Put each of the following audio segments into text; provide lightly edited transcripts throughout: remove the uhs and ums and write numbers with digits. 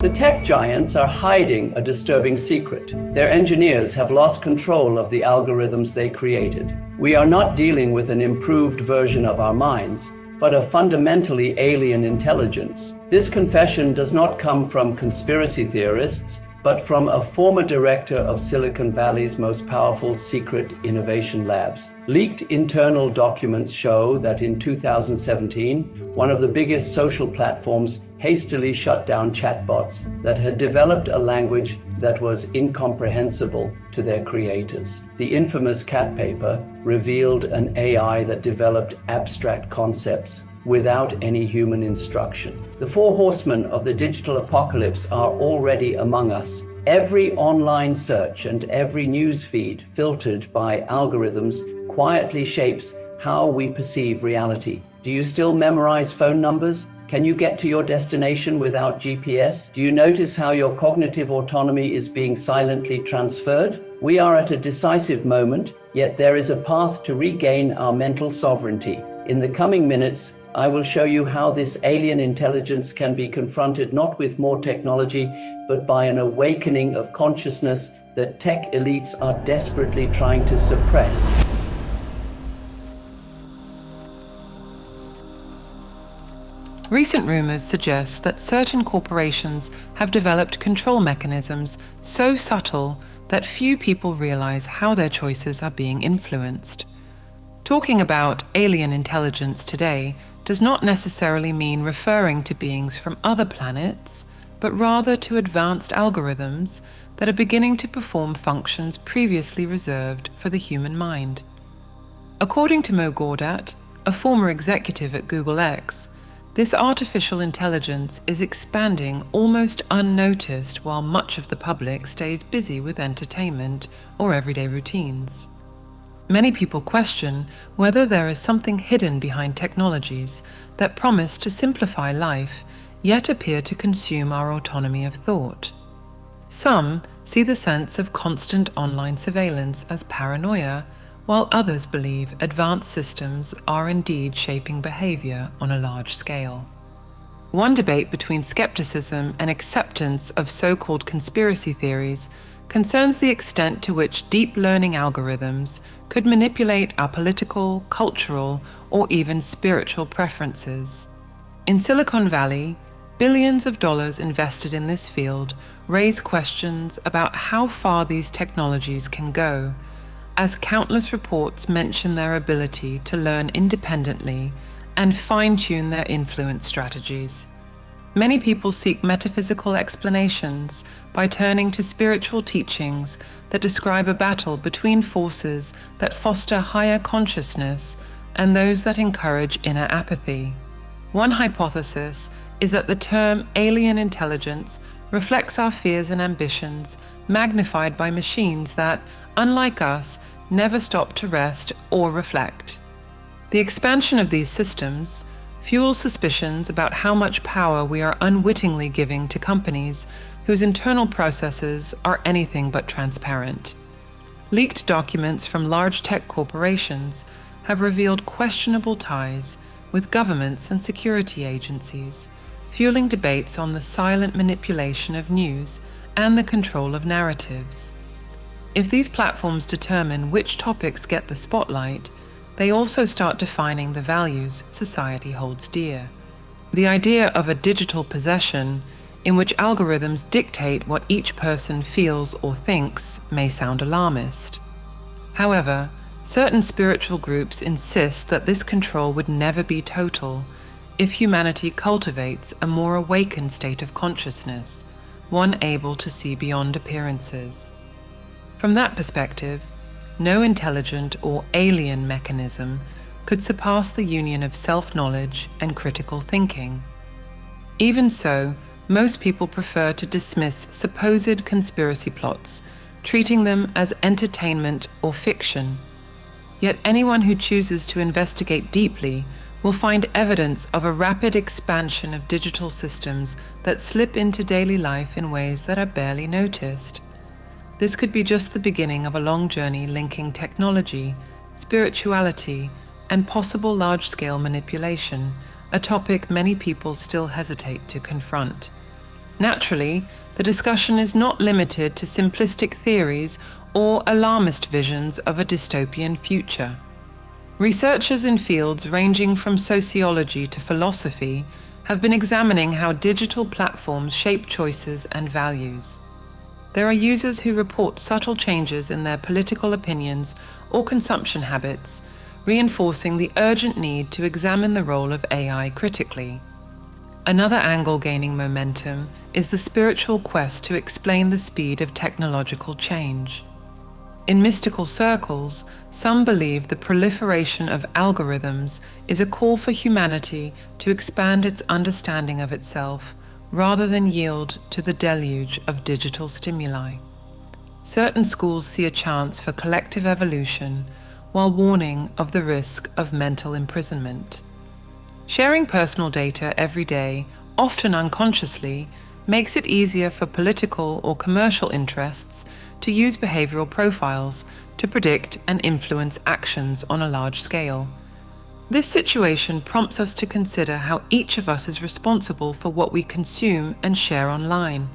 The tech giants are hiding a disturbing secret. Their engineers have lost control of the algorithms they created. We are not dealing with an improved version of our minds, but a fundamentally alien intelligence. This confession does not come from conspiracy theorists, but from a former director of Silicon Valley's most powerful secret innovation labs. Leaked internal documents show that in 2017, one of the biggest social platforms hastily shut down chatbots that had developed a language that was incomprehensible to their creators. The infamous cat paper revealed an AI that developed abstract concepts without any human instruction. The four horsemen of the digital apocalypse are already among us. Every online search and every news feed filtered by algorithms quietly shapes how we perceive reality. Do you still memorize phone numbers? Can you get to your destination without GPS? Do you notice how your cognitive autonomy is being silently transferred? We are at a decisive moment, yet there is a path to regain our mental sovereignty. In the coming minutes, I will show you how this alien intelligence can be confronted not with more technology, but by an awakening of consciousness that tech elites are desperately trying to suppress. Recent rumors suggest that certain corporations have developed control mechanisms so subtle that few people realize how their choices are being influenced. Talking about alien intelligence today does not necessarily mean referring to beings from other planets, but rather to advanced algorithms that are beginning to perform functions previously reserved for the human mind. According to Gawdat, a former executive at Google X, this artificial intelligence is expanding almost unnoticed while much of the public stays busy with entertainment or everyday routines. Many people question whether there is something hidden behind technologies that promise to simplify life, yet appear to consume our autonomy of thought. Some see the sense of constant online surveillance as paranoia, while others believe advanced systems are indeed shaping behavior on a large scale. One debate between skepticism and acceptance of so-called conspiracy theories concerns the extent to which deep learning algorithms could manipulate our political, cultural, or even spiritual preferences. In Silicon Valley, billions of dollars invested in this field raise questions about how far these technologies can go, as countless reports mention their ability to learn independently and fine-tune their influence strategies. Many people seek metaphysical explanations by turning to spiritual teachings that describe a battle between forces that foster higher consciousness and those that encourage inner apathy. One hypothesis is that the term alien intelligence reflects our fears and ambitions magnified by machines that, unlike us, never stop to rest or reflect. The expansion of these systems fuels suspicions about how much power we are unwittingly giving to companies whose internal processes are anything but transparent. Leaked documents from large tech corporations have revealed questionable ties with governments and security agencies, fueling debates on the silent manipulation of news and the control of narratives. If these platforms determine which topics get the spotlight, they also start defining the values society holds dear. The idea of a digital possession in which algorithms dictate what each person feels or thinks may sound alarmist. However, certain spiritual groups insist that this control would never be total if humanity cultivates a more awakened state of consciousness, one able to see beyond appearances. From that perspective, no intelligent or alien mechanism could surpass the union of self-knowledge and critical thinking. Even so, most people prefer to dismiss supposed conspiracy plots, treating them as entertainment or fiction. Yet anyone who chooses to investigate deeply will find evidence of a rapid expansion of digital systems that slip into daily life in ways that are barely noticed. This could be just the beginning of a long journey linking technology, spirituality, and possible large-scale manipulation, a topic many people still hesitate to confront. Naturally, the discussion is not limited to simplistic theories or alarmist visions of a dystopian future. Researchers in fields ranging from sociology to philosophy have been examining how digital platforms shape choices and values. There are users who report subtle changes in their political opinions or consumption habits, reinforcing the urgent need to examine the role of AI critically. Another angle gaining momentum is the spiritual quest to explain the speed of technological change. In mystical circles, some believe the proliferation of algorithms is a call for humanity to expand its understanding of itself rather than yield to the deluge of digital stimuli. Certain schools see a chance for collective evolution while warning of the risk of mental imprisonment. Sharing personal data every day, often unconsciously, makes it easier for political or commercial interests to use behavioral profiles to predict and influence actions on a large scale. This situation prompts us to consider how each of us is responsible for what we consume and share online.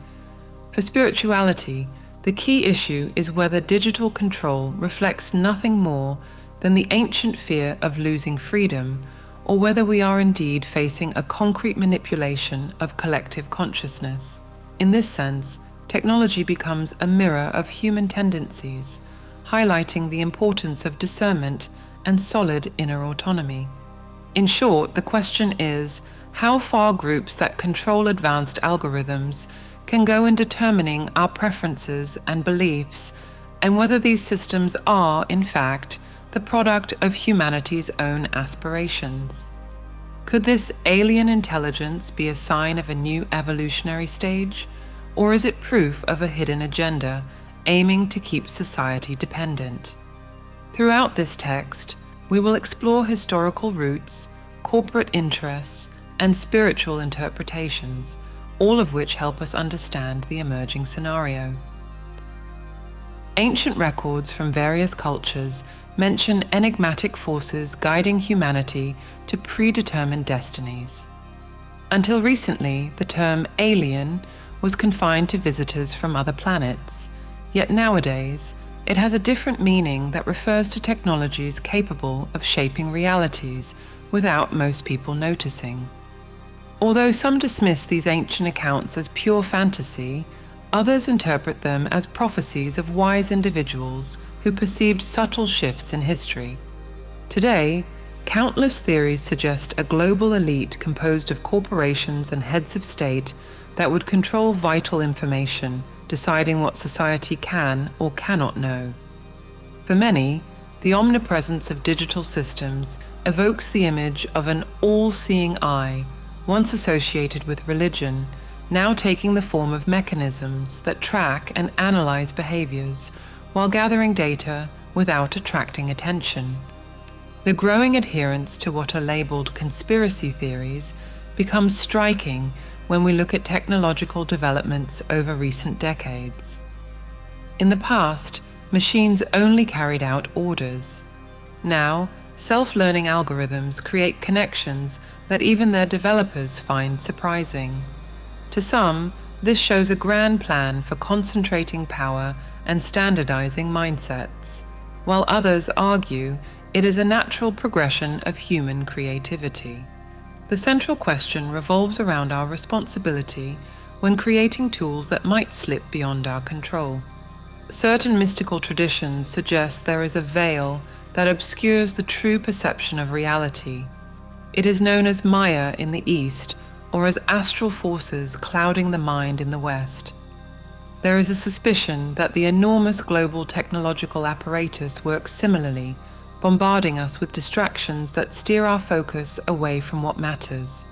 For spirituality, the key issue is whether digital control reflects nothing more than the ancient fear of losing freedom, or whether we are indeed facing a concrete manipulation of collective consciousness. In this sense, technology becomes a mirror of human tendencies, highlighting the importance of discernment and solid inner autonomy. In short, the question is how far groups that control advanced algorithms can go in determining our preferences and beliefs, and whether these systems are, in fact, the product of humanity's own aspirations. Could this alien intelligence be a sign of a new evolutionary stage, or is it proof of a hidden agenda aiming to keep society dependent? Throughout this text, we will explore historical roots, corporate interests, and spiritual interpretations, all of which help us understand the emerging scenario. Ancient records from various cultures mention enigmatic forces guiding humanity to predetermined destinies. Until recently, the term alien was confined to visitors from other planets, yet nowadays, it has a different meaning that refers to technologies capable of shaping realities without most people noticing. Although some dismiss these ancient accounts as pure fantasy, others interpret them as prophecies of wise individuals who perceived subtle shifts in history. Today, countless theories suggest a global elite composed of corporations and heads of state that would control vital information, deciding what society can or cannot know. For many, the omnipresence of digital systems evokes the image of an all-seeing eye, once associated with religion, now taking the form of mechanisms that track and analyze behaviors while gathering data without attracting attention. The growing adherence to what are labeled conspiracy theories becomes striking when we look at technological developments over recent decades. In the past, machines only carried out orders. Now, self-learning algorithms create connections that even their developers find surprising. To some, this shows a grand plan for concentrating power and standardizing mindsets, while others argue it is a natural progression of human creativity. The central question revolves around our responsibility when creating tools that might slip beyond our control. Certain mystical traditions suggest there is a veil that obscures the true perception of reality. It is known as Maya in the East, or as astral forces clouding the mind in the West. There is a suspicion that the enormous global technological apparatus works similarly, bombarding us with distractions that steer our focus away from what matters.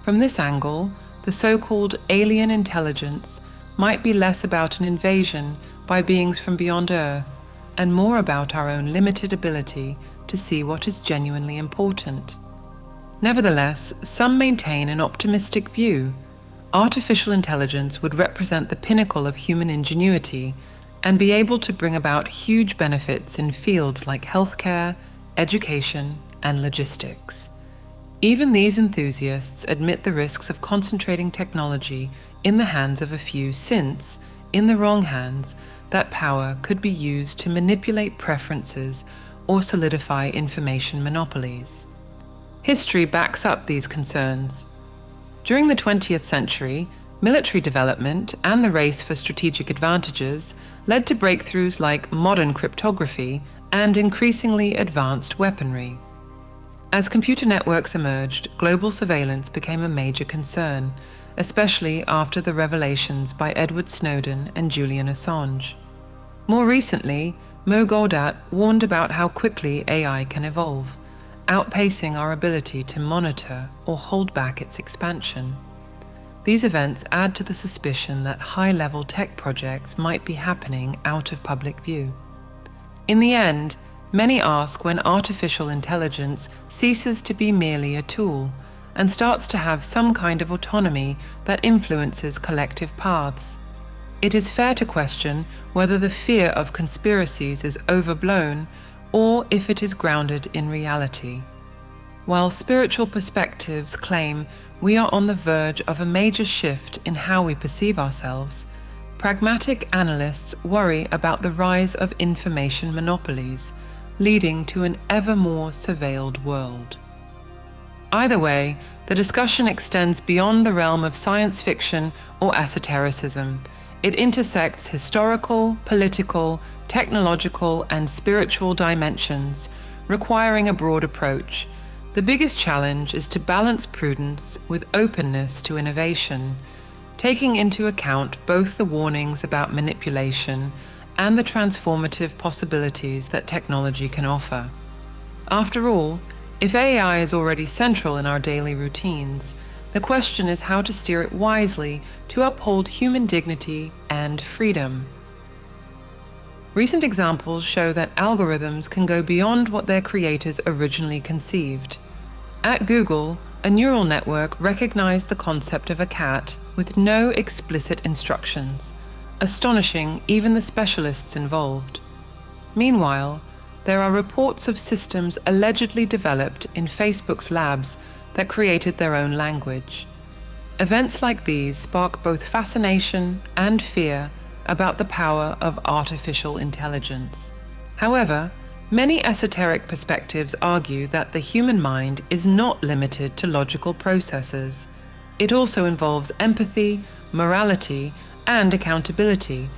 From this angle, the so-called alien intelligence might be less about an invasion by beings from beyond Earth, and more about our own limited ability to see what is genuinely important. Nevertheless, some maintain an optimistic view. Artificial intelligence would represent the pinnacle of human ingenuity and be able to bring about huge benefits in fields like healthcare, education, and logistics. Even these enthusiasts admit the risks of concentrating technology in the hands of a few, since, in the wrong hands, that power could be used to manipulate preferences or solidify information monopolies. History backs up these concerns. During the 20th century, military development and the race for strategic advantages led to breakthroughs like modern cryptography and increasingly advanced weaponry. As computer networks emerged, global surveillance became a major concern, especially after the revelations by Edward Snowden and Julian Assange. More recently, Gawdat warned about how quickly AI can evolve, outpacing our ability to monitor or hold back its expansion. These events add to the suspicion that high-level tech projects might be happening out of public view. In the end, many ask when artificial intelligence ceases to be merely a tool and starts to have some kind of autonomy that influences collective paths. It is fair to question whether the fear of conspiracies is overblown or if it is grounded in reality. While spiritual perspectives claim we are on the verge of a major shift in how we perceive ourselves, pragmatic analysts worry about the rise of information monopolies, leading to an ever more surveilled world. Either way, the discussion extends beyond the realm of science fiction or esotericism. It intersects historical, political, technological, and spiritual dimensions, requiring a broad approach. The biggest challenge is to balance prudence with openness to innovation, taking into account both the warnings about manipulation and the transformative possibilities that technology can offer. After all, if AI is already central in our daily routines, the question is how to steer it wisely to uphold human dignity and freedom. Recent examples show that algorithms can go beyond what their creators originally conceived. At Google, a neural network recognized the concept of a cat with no explicit instructions, astonishing even the specialists involved. Meanwhile, there are reports of systems allegedly developed in Facebook's labs that created their own language. Events like these spark both fascination and fear about the power of artificial intelligence. However, many esoteric perspectives argue that the human mind is not limited to logical processes. It also involves empathy, morality, and accountability,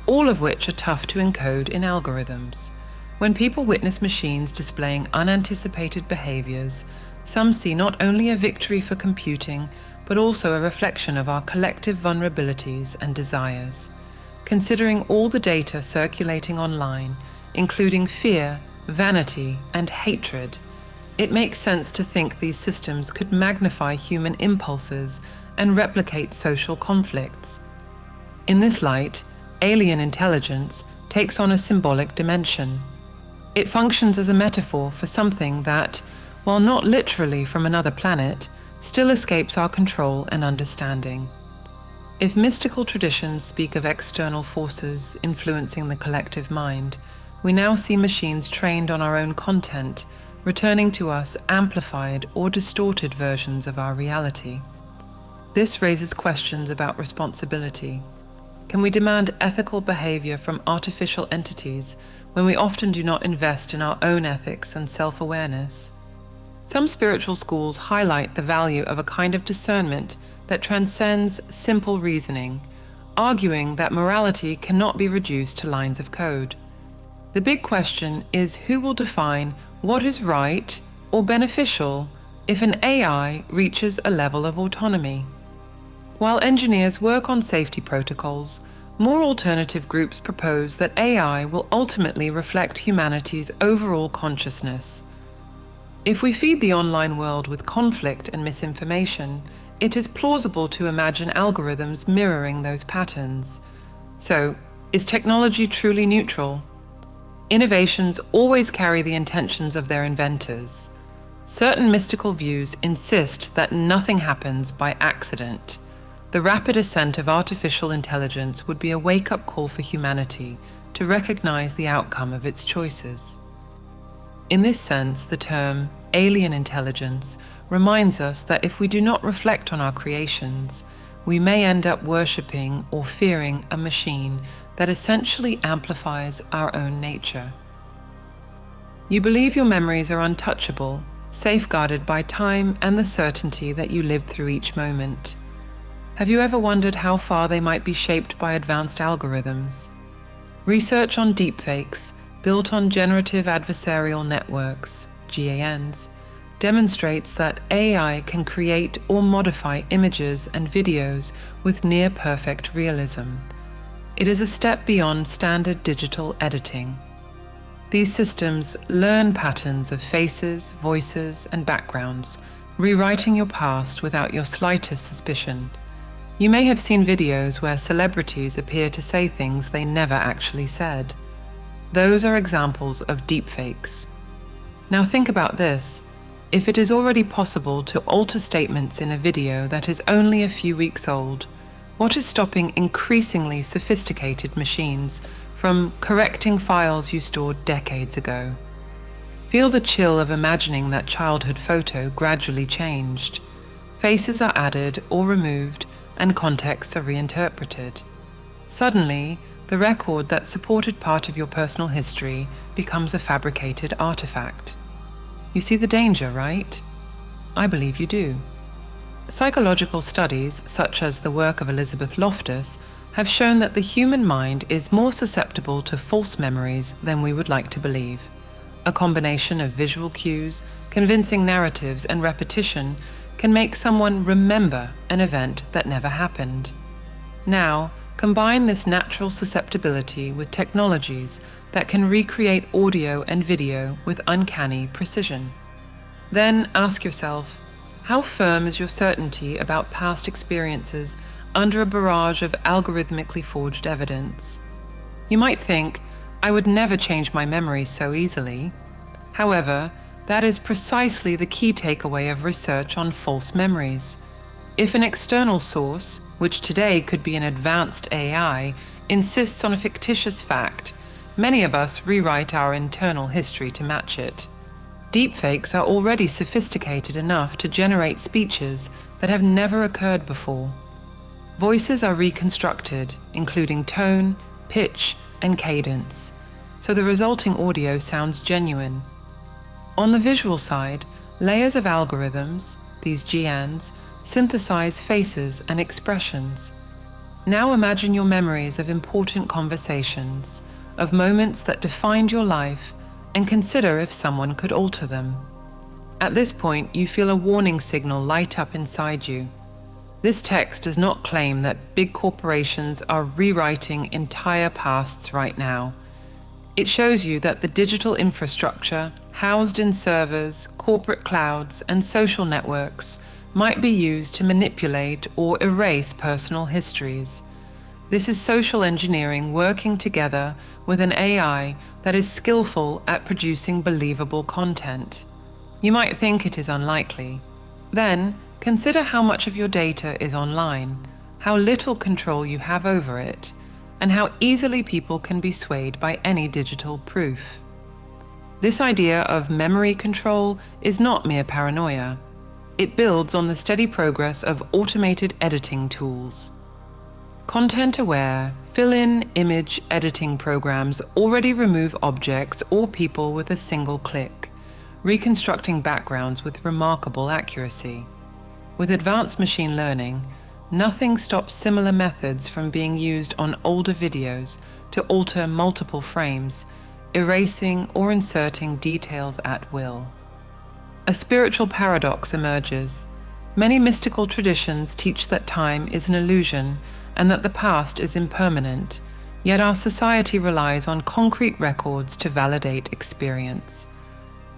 all of which are tough to encode in algorithms. When people witness machines displaying unanticipated behaviors, some see not only a victory for computing, but also a reflection of our collective vulnerabilities and desires. Considering all the data circulating online, including fear, vanity, and hatred, it makes sense to think these systems could magnify human impulses and replicate social conflicts. In this light, alien intelligence takes on a symbolic dimension. It functions as a metaphor for something that, while not literally from another planet, still escapes our control and understanding. If mystical traditions speak of external forces influencing the collective mind, we now see machines trained on our own content, returning to us amplified or distorted versions of our reality. This raises questions about responsibility. Can we demand ethical behavior from artificial entities when we often do not invest in our own ethics and self-awareness? Some spiritual schools highlight the value of a kind of discernment that transcends simple reasoning, arguing that morality cannot be reduced to lines of code. The big question is who will define what is right or beneficial if an AI reaches a level of autonomy. While engineers work on safety protocols, more alternative groups propose that AI will ultimately reflect humanity's overall consciousness. If we feed the online world with conflict and misinformation, it is plausible to imagine algorithms mirroring those patterns. So, is technology truly neutral? Innovations always carry the intentions of their inventors. Certain mystical views insist that nothing happens by accident. The rapid ascent of artificial intelligence would be a wake-up call for humanity to recognize the outcome of its choices. In this sense, the term alien intelligence reminds us that if we do not reflect on our creations, we may end up worshipping or fearing a machine that essentially amplifies our own nature. You believe your memories are untouchable, safeguarded by time and the certainty that you lived through each moment. Have you ever wondered how far they might be shaped by advanced algorithms? Research on deepfakes, built on generative adversarial networks, GANs, demonstrates that AI can create or modify images and videos with near-perfect realism. It is a step beyond standard digital editing. These systems learn patterns of faces, voices, and backgrounds, rewriting your past without your slightest suspicion. You may have seen videos where celebrities appear to say things they never actually said. Those are examples of deepfakes. Now think about this. If it is already possible to alter statements in a video that is only a few weeks old, what is stopping increasingly sophisticated machines from correcting files you stored decades ago? Feel the chill of imagining that childhood photo gradually changed. Faces are added or removed, and contexts are reinterpreted. Suddenly, the record that supported part of your personal history becomes a fabricated artifact. You see the danger, right? I believe you do. Psychological studies, such as the work of Elizabeth Loftus, have shown that the human mind is more susceptible to false memories than we would like to believe. A combination of visual cues, convincing narratives, and repetition can make someone remember an event that never happened. Now, combine this natural susceptibility with technologies that can recreate audio and video with uncanny precision. Then ask yourself, how firm is your certainty about past experiences under a barrage of algorithmically forged evidence? You might think, I would never change my memories so easily. However, that is precisely the key takeaway of research on false memories. If an external source, which today could be an advanced AI, insists on a fictitious fact, many of us rewrite our internal history to match it. Deepfakes are already sophisticated enough to generate speeches that have never occurred before. Voices are reconstructed, including tone, pitch, and cadence, so the resulting audio sounds genuine. On the visual side, layers of algorithms, these GANs, synthesize faces and expressions. Now imagine your memories of important conversations, of moments that defined your life, and consider if someone could alter them. At this point, you feel a warning signal light up inside you. This text does not claim that big corporations are rewriting entire pasts right now. It shows you that the digital infrastructure, housed in servers, corporate clouds, and social networks, might be used to manipulate or erase personal histories. This is social engineering working together with an AI that is skillful at producing believable content. You might think it is unlikely. Then, consider how much of your data is online, how little control you have over it, and how easily people can be swayed by any digital proof. This idea of memory control is not mere paranoia. It builds on the steady progress of automated editing tools. Content-aware, fill-in image editing programs already remove objects or people with a single click, reconstructing backgrounds with remarkable accuracy. With advanced machine learning, nothing stops similar methods from being used on older videos to alter multiple frames, erasing or inserting details at will. A spiritual paradox emerges. Many mystical traditions teach that time is an illusion and that the past is impermanent, yet our society relies on concrete records to validate experience.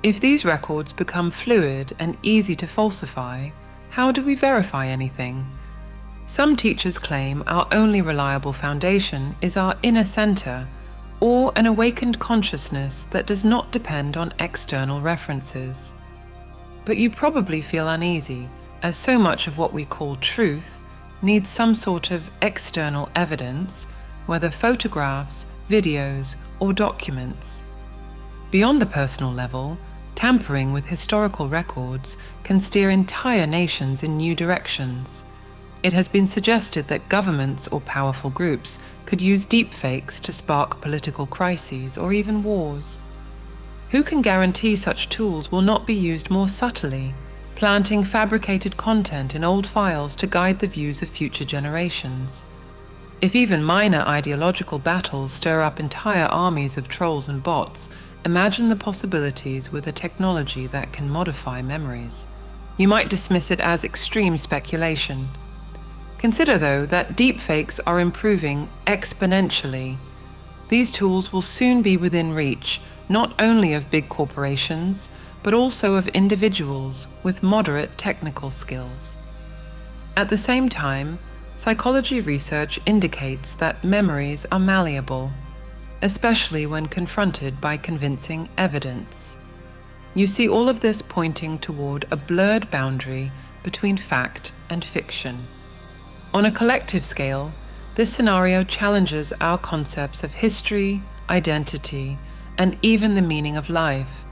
If these records become fluid and easy to falsify, how do we verify anything? Some teachers claim our only reliable foundation is our inner center, or an awakened consciousness that does not depend on external references. But you probably feel uneasy, as so much of what we call truth needs some sort of external evidence, whether photographs, videos, or documents. Beyond the personal level, tampering with historical records can steer entire nations in new directions. It has been suggested that governments or powerful groups could use deepfakes to spark political crises or even wars. Who can guarantee such tools will not be used more subtly, planting fabricated content in old files to guide the views of future generations? If even minor ideological battles stir up entire armies of trolls and bots, imagine the possibilities with a technology that can modify memories. You might dismiss it as extreme speculation. Consider, though, that deepfakes are improving exponentially. These tools will soon be within reach, not only of big corporations, but also of individuals with moderate technical skills. At the same time, psychology research indicates that memories are malleable, especially when confronted by convincing evidence. You see all of this pointing toward a blurred boundary between fact and fiction. On a collective scale, this scenario challenges our concepts of history, identity, and even the meaning of life.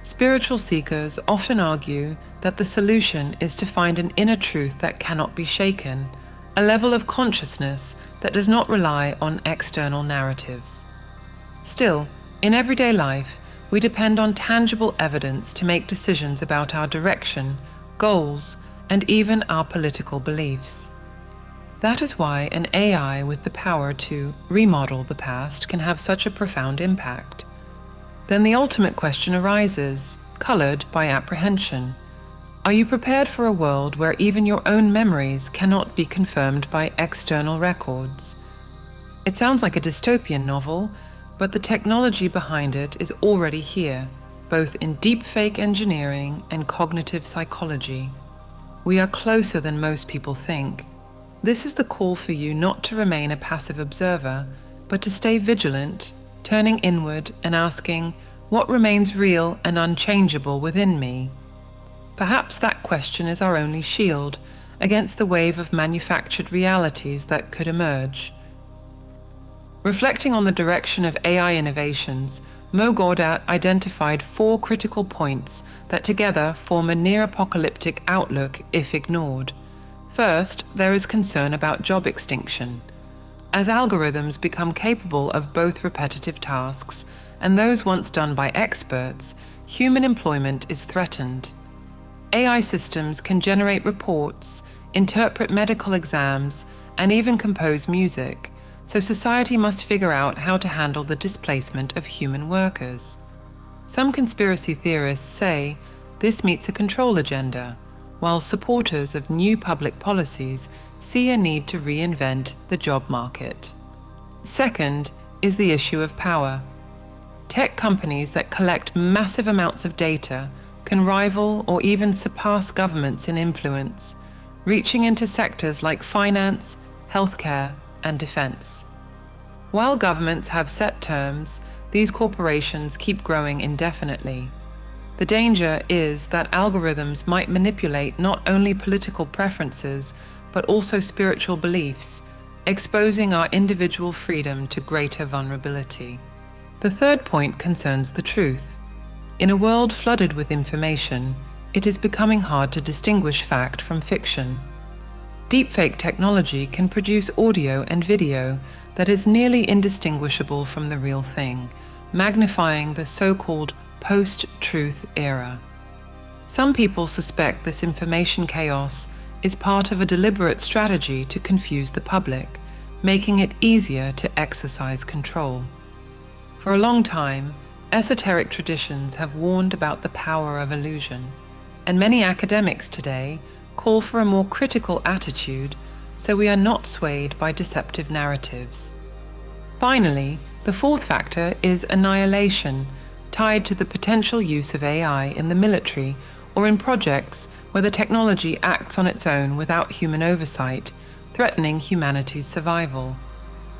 Spiritual seekers often argue that the solution is to find an inner truth that cannot be shaken, a level of consciousness that does not rely on external narratives. Still, in everyday life, we depend on tangible evidence to make decisions about our direction, goals, and even our political beliefs. That is why an AI with the power to remodel the past can have such a profound impact. Then the ultimate question arises, colored by apprehension. Are you prepared for a world where even your own memories cannot be confirmed by external records? It sounds like a dystopian novel, but the technology behind it is already here, both in deepfake engineering and cognitive psychology. We are closer than most people think. This is the call for you not to remain a passive observer, but to stay vigilant, turning inward and asking, what remains real and unchangeable within me? Perhaps that question is our only shield against the wave of manufactured realities that could emerge. Reflecting on the direction of AI innovations, Gawdat identified 4 critical points that together form a near-apocalyptic outlook if ignored. First, there is concern about job extinction. As algorithms become capable of both repetitive tasks and those once done by experts, human employment is threatened. AI systems can generate reports, interpret medical exams, and even compose music, so society must figure out how to handle the displacement of human workers. Some conspiracy theorists say this meets a control agenda, while supporters of new public policies see a need to reinvent the job market. Second is the issue of power. Tech companies that collect massive amounts of data can rival or even surpass governments in influence, reaching into sectors like finance, healthcare, and defense. While governments have set terms, these corporations keep growing indefinitely. The danger is that algorithms might manipulate not only political preferences, but also spiritual beliefs, exposing our individual freedom to greater vulnerability. The third point concerns the truth. In a world flooded with information, it is becoming hard to distinguish fact from fiction. Deepfake technology can produce audio and video that is nearly indistinguishable from the real thing, magnifying the so-called post-truth era. Some people suspect this information chaos is part of a deliberate strategy to confuse the public, making it easier to exercise control. For a long time, esoteric traditions have warned about the power of illusion, and many academics today call for a more critical attitude so we are not swayed by deceptive narratives. Finally, the fourth factor is annihilation, tied to the potential use of AI in the military or in projects where the technology acts on its own without human oversight, threatening humanity's survival.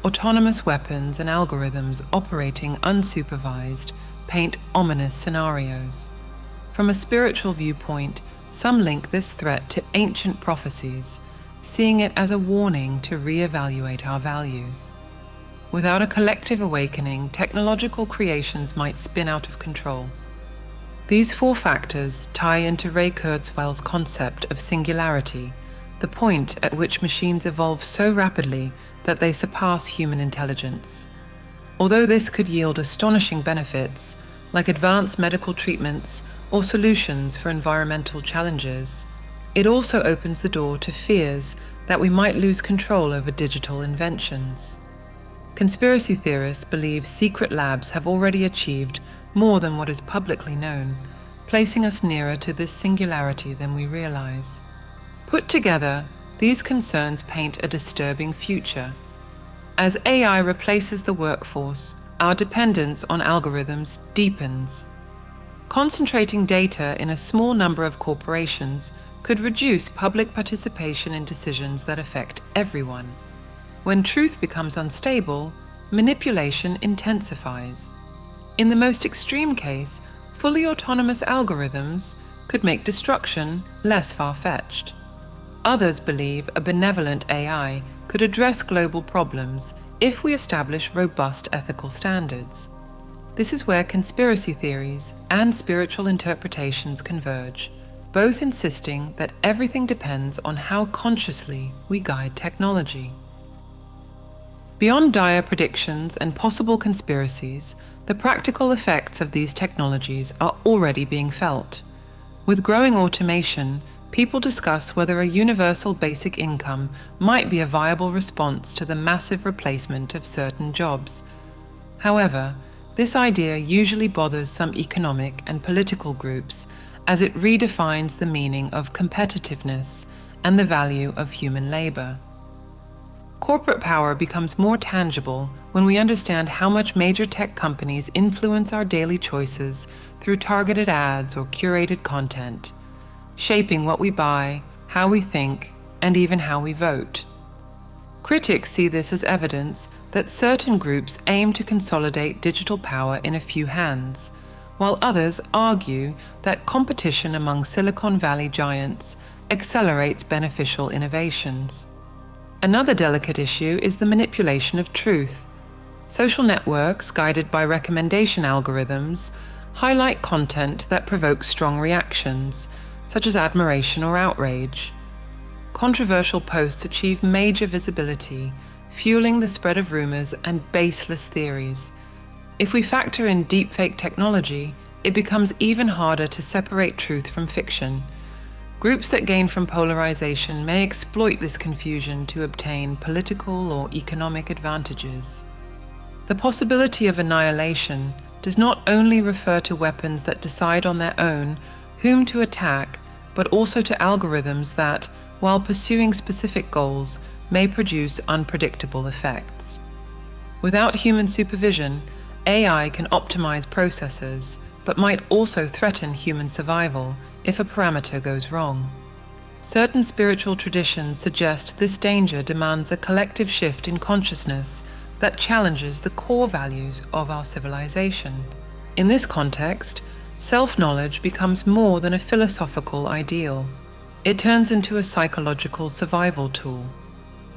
Autonomous weapons and algorithms operating unsupervised paint ominous scenarios. From a spiritual viewpoint, some link this threat to ancient prophecies, seeing it as a warning to reevaluate our values. Without a collective awakening, technological creations might spin out of control. These 4 factors tie into Ray Kurzweil's concept of singularity, the point at which machines evolve so rapidly that they surpass human intelligence. Although this could yield astonishing benefits, like advanced medical treatments or solutions for environmental challenges, it also opens the door to fears that we might lose control over digital inventions. Conspiracy theorists believe secret labs have already achieved more than what is publicly known, placing us nearer to this singularity than we realize. Put together, these concerns paint a disturbing future. As AI replaces the workforce, our dependence on algorithms deepens. Concentrating data in a small number of corporations could reduce public participation in decisions that affect everyone. When truth becomes unstable, manipulation intensifies. In the most extreme case, fully autonomous algorithms could make destruction less far-fetched. Others believe a benevolent AI could address global problems if we establish robust ethical standards. This is where conspiracy theories and spiritual interpretations converge, both insisting that everything depends on how consciously we guide technology. Beyond dire predictions and possible conspiracies, the practical effects of these technologies are already being felt. With growing automation, people discuss whether a universal basic income might be a viable response to the massive replacement of certain jobs. However, this idea usually bothers some economic and political groups as it redefines the meaning of competitiveness and the value of human labor. Corporate power becomes more tangible when we understand how much major tech companies influence our daily choices through targeted ads or curated content, shaping what we buy, how we think, and even how we vote. Critics see this as evidence that certain groups aim to consolidate digital power in a few hands, while others argue that competition among Silicon Valley giants accelerates beneficial innovations. Another delicate issue is the manipulation of truth. Social networks, guided by recommendation algorithms, highlight content that provokes strong reactions, such as admiration or outrage. Controversial posts achieve major visibility, fueling the spread of rumors and baseless theories. If we factor in deepfake technology, it becomes even harder to separate truth from fiction. Groups that gain from polarization may exploit this confusion to obtain political or economic advantages. The possibility of annihilation does not only refer to weapons that decide on their own whom to attack, but also to algorithms that, while pursuing specific goals, may produce unpredictable effects. Without human supervision, AI can optimize processes, but might also threaten human survival if a parameter goes wrong. Certain spiritual traditions suggest this danger demands a collective shift in consciousness that challenges the core values of our civilization. In this context, self-knowledge becomes more than a philosophical ideal. It turns into a psychological survival tool.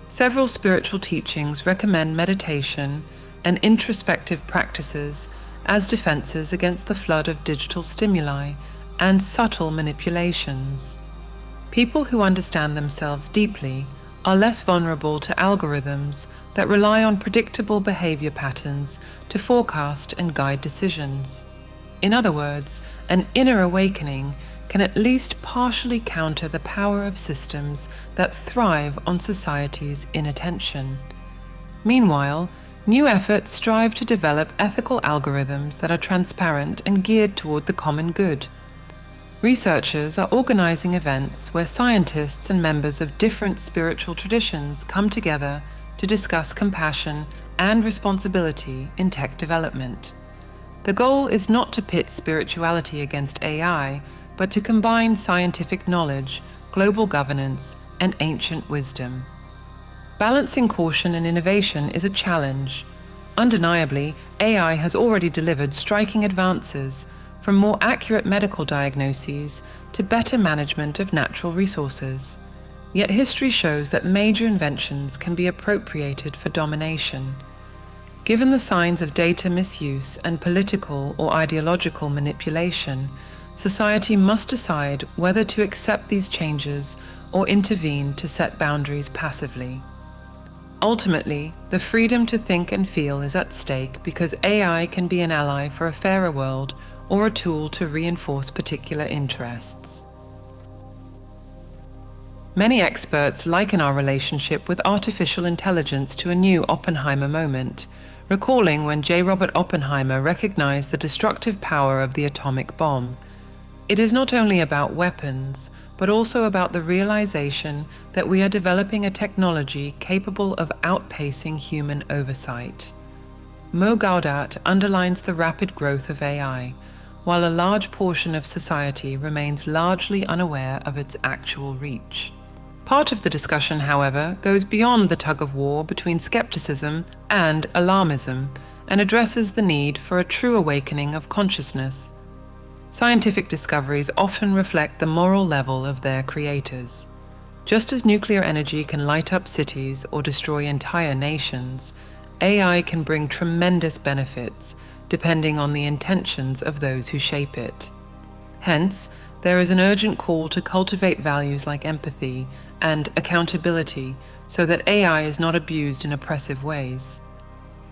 Several spiritual teachings recommend meditation and introspective practices as defenses against the flood of digital stimuli and subtle manipulations. People who understand themselves deeply are less vulnerable to algorithms that rely on predictable behavior patterns to forecast and guide decisions. In other words, an inner awakening can at least partially counter the power of systems that thrive on society's inattention. Meanwhile, new efforts strive to develop ethical algorithms that are transparent and geared toward the common good. Researchers are organizing events where scientists and members of different spiritual traditions come together to discuss compassion and responsibility in tech development. The goal is not to pit spirituality against AI, but to combine scientific knowledge, global governance, and ancient wisdom. Balancing caution and innovation is a challenge. Undeniably, AI has already delivered striking advances, from more accurate medical diagnoses to better management of natural resources. Yet history shows that major inventions can be appropriated for domination. Given the signs of data misuse and political or ideological manipulation, society must decide whether to accept these changes or intervene to set boundaries passively. Ultimately, the freedom to think and feel is at stake because AI can be an ally for a fairer world or a tool to reinforce particular interests. Many experts liken our relationship with artificial intelligence to a new Oppenheimer moment, recalling when J. Robert Oppenheimer recognized the destructive power of the atomic bomb. It is not only about weapons, but also about the realization that we are developing a technology capable of outpacing human oversight. Gawdat underlines the rapid growth of AI, while a large portion of society remains largely unaware of its actual reach. Part of the discussion, however, goes beyond the tug-of-war between skepticism and alarmism and addresses the need for a true awakening of consciousness. Scientific discoveries often reflect the moral level of their creators. Just as nuclear energy can light up cities or destroy entire nations, AI can bring tremendous benefits depending on the intentions of those who shape it. Hence, there is an urgent call to cultivate values like empathy and accountability so that AI is not abused in oppressive ways.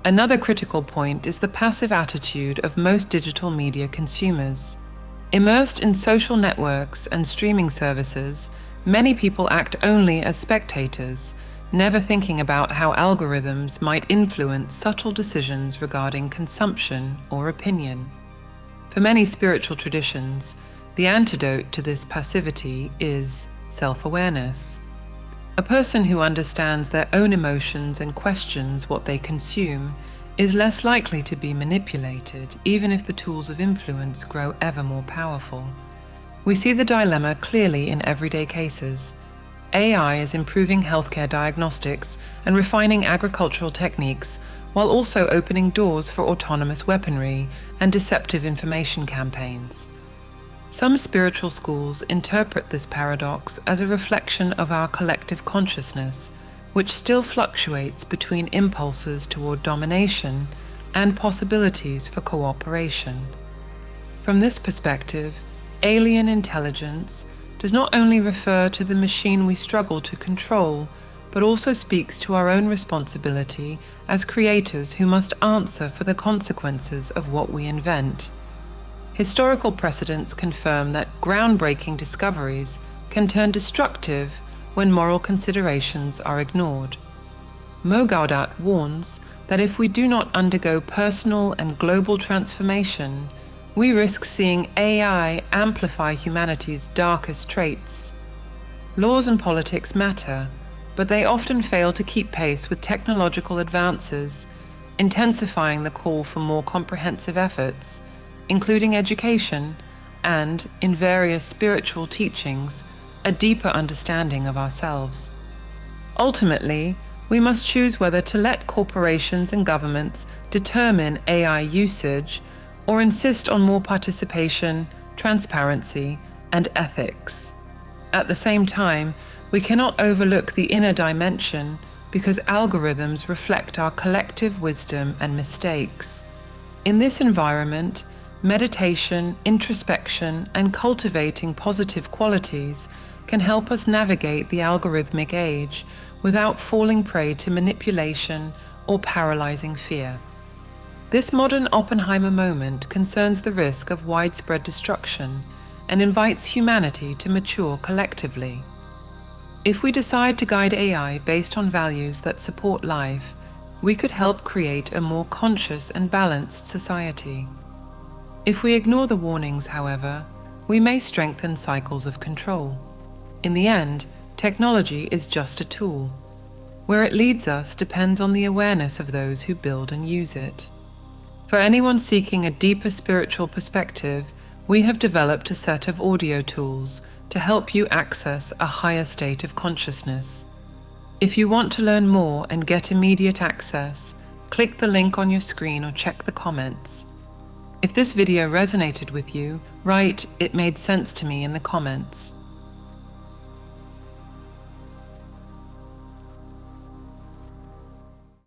Another critical point is the passive attitude of most digital media consumers. Immersed in social networks and streaming services, many people act only as spectators, never thinking about how algorithms might influence subtle decisions regarding consumption or opinion. For many spiritual traditions, the antidote to this passivity is self-awareness. A person who understands their own emotions and questions what they consume is less likely to be manipulated, even if the tools of influence grow ever more powerful. We see the dilemma clearly in everyday cases. AI is improving healthcare diagnostics and refining agricultural techniques, while also opening doors for autonomous weaponry and deceptive information campaigns. Some spiritual schools interpret this paradox as a reflection of our collective consciousness, which still fluctuates between impulses toward domination and possibilities for cooperation. From this perspective, alien intelligence does not only refer to the machine we struggle to control, but also speaks to our own responsibility as creators who must answer for the consequences of what we invent. Historical precedents confirm that groundbreaking discoveries can turn destructive when moral considerations are ignored. Gawdat warns that if we do not undergo personal and global transformation, we risk seeing AI amplify humanity's darkest traits. Laws and politics matter, but they often fail to keep pace with technological advances, intensifying the call for more comprehensive efforts, including education and, in various spiritual teachings, a deeper understanding of ourselves. Ultimately, we must choose whether to let corporations and governments determine AI usage or insist on more participation, transparency, and ethics. At the same time, we cannot overlook the inner dimension because algorithms reflect our collective wisdom and mistakes. In this environment, meditation, introspection, and cultivating positive qualities can help us navigate the algorithmic age without falling prey to manipulation or paralyzing fear. This modern Oppenheimer moment concerns the risk of widespread destruction and invites humanity to mature collectively. If we decide to guide AI based on values that support life, we could help create a more conscious and balanced society. If we ignore the warnings, however, we may strengthen cycles of control. In the end, technology is just a tool. Where it leads us depends on the awareness of those who build and use it. For anyone seeking a deeper spiritual perspective, we have developed a set of audio tools to help you access a higher state of consciousness. If you want to learn more and get immediate access, click the link on your screen or check the comments. If this video resonated with you, write "It made sense to me" in the comments.